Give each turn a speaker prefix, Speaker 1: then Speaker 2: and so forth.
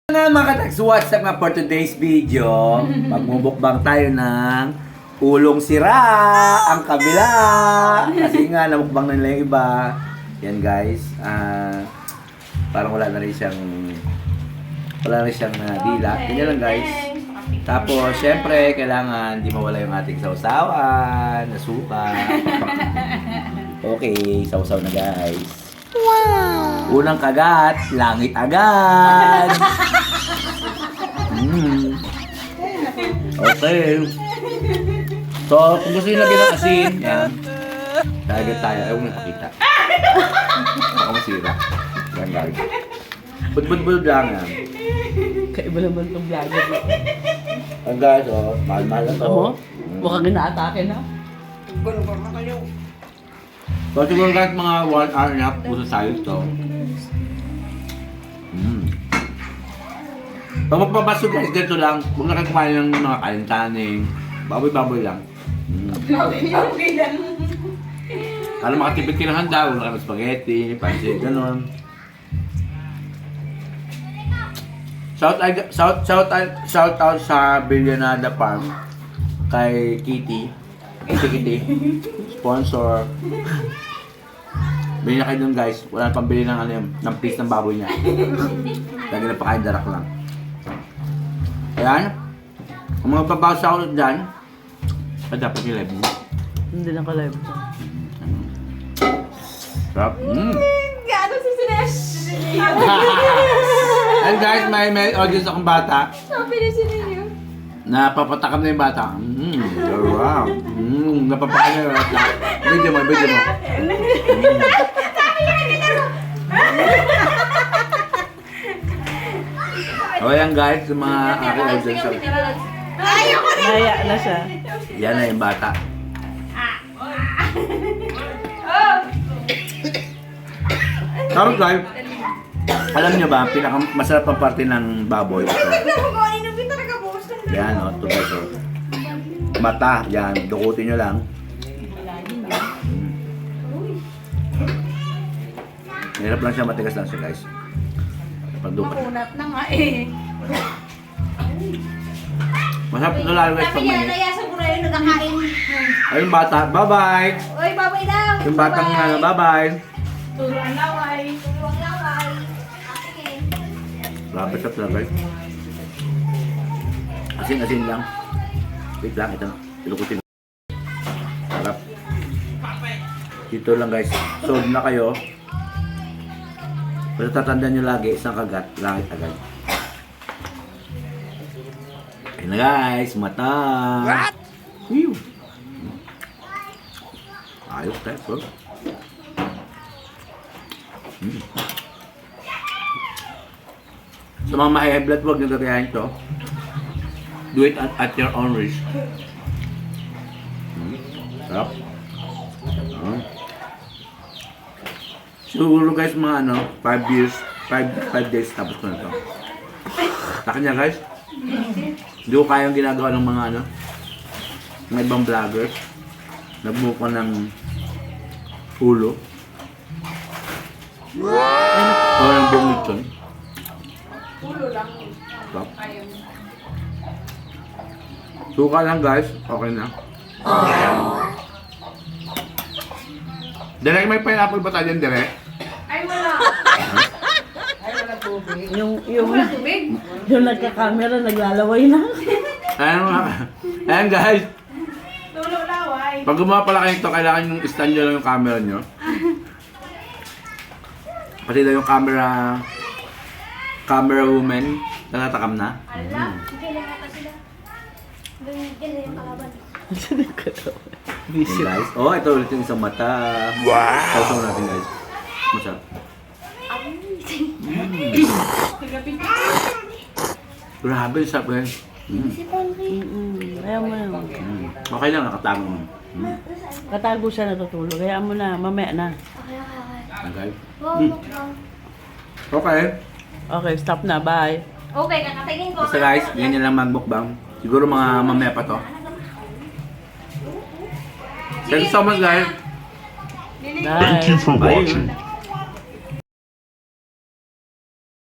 Speaker 1: Nga mga katags, what's up nga for today's video? Magmumukbang tayo ng ulong sira ang kabila. Kasi nga namukbang na nila yung iba. Yan guys. Parang wala na rin siyang dila. Ganyan lang guys. Tapos syempre kailangan di mawala yung ating sausawan, nasuka. Okay, sausaw na guys. Wow! Unang kagat, langit agad! Okay. So, kung gusto nyo lagyan ng asin, yan. Lagyan tayo. Ayaw mo nakakita. Baka masira. Yan guys. Bud-bud-bud lang yan.
Speaker 2: Kaiba naman itong vlogger.
Speaker 1: Yan guys, oh. Mahal-mahal lang to.
Speaker 2: Amo? Mukhang ginaatake na.
Speaker 1: So, siguro guys, mga 1 hour na puso tayo ito. Pag magpapasok guys, ganito lang. Huwag na kayo kumain ng mga kalintaning. Baboy-baboy lang.
Speaker 3: Baboy lang.
Speaker 1: Para makatipid kayo ng handa, huwag na kayo ng spaghetti, pansit, gano'n. Shout out sa Billionada Farm kay Kitty. Kitty. Sponsor. Bili na kayo dun guys. Wala pang bili ng ano yun, ng piece ng baboy niya. Lagi na pa kayo darak lang. Ayan. Kung mga babasa ulit dyan, dapat yung live mo.
Speaker 2: Hindi na ka-live.
Speaker 1: Sarap.
Speaker 3: Gaano si Sinesh?
Speaker 1: And guys, may audience akong bata.
Speaker 3: Sabi ni Sinesh.
Speaker 1: Napapatakam na yung bata. Wow. Napapakain na yung bata. Video mo. O yan guys, yung mga aking audience.
Speaker 3: Ayoko na!
Speaker 2: Naya na siya.
Speaker 1: Yan na yung bata. Tapos guys, alam nyo ba, pinakamasarap ang parte ng baboy ito. Yan o, ito guys o. Mata, yan, dukutin nyo lang. Hirap lang siya, matigas lang siya guys. Pagdukat.
Speaker 3: Makunat na nga eh.
Speaker 1: Masarap ito lalo guys pag may...
Speaker 3: Nayasa ko na yun nagkakain.
Speaker 1: Ayun bata, bye-bye!
Speaker 3: Oy, babay lang!
Speaker 1: Yung batang nga, bye-bye!
Speaker 3: Turuan laway. Turuan laway. Akin.
Speaker 1: Grabe siya pala guys. Asin lang. Wait lang, ito. Ilukutin. Sarap. Dito lang guys. Sold na kayo. Pero tatandaan nyo lagi, isang kagat, langit agad. Ayun na guys, mata. What? Whew. Ayos guys, bro. Sa mga high blood, huwag nyo gagayahin to. Do it at your own risk. Sarap. Siguro guys, mga 5 years, 5 days tapos ko na to. Taka niya guys. Hindi ko kayang ginagawa ng mga ng ibang vloggers. Nagmukha ng ulo. O ng buong lechon.
Speaker 3: Ulo lang.
Speaker 1: Sarap.
Speaker 3: Ayaw.
Speaker 1: Suka lang guys, okay na. Direk, may pineapple ba tayo dyan, Direk?
Speaker 3: Ay, wala.
Speaker 2: Yung
Speaker 3: Wala tubig.
Speaker 2: yung nagka-camera, naglalaway na.
Speaker 1: Ayan guys,
Speaker 3: Tulo laway.
Speaker 1: pag gumawa pala kayo ito, kailangan yung stand nyo lang yung camera nyo. Pati daw yung camera woman, natatakam na.
Speaker 3: Ala, sige lang ata sila. Ganyan yung kalaban.
Speaker 1: Yan guys. Oh, ito ulit yung isang mata. Wow! Sausaw natin guys. Masarap. Grabe, sarap guys.
Speaker 2: Ayaw mo na.
Speaker 1: Okay lang, nakatago mo.
Speaker 2: Katago siya natutulog. Kaya mo na, mamaya na.
Speaker 1: Yan guys.
Speaker 3: Wow,
Speaker 1: Okay.
Speaker 2: Okay, stop na. Bye.
Speaker 3: okay, kakatingin ko.
Speaker 1: Basta guys, ganyan lang magbukbang. Siguro mga mamaya pa to. Thank you so much guys.
Speaker 2: Bye.
Speaker 4: Thank you for
Speaker 1: Bye.
Speaker 4: watching.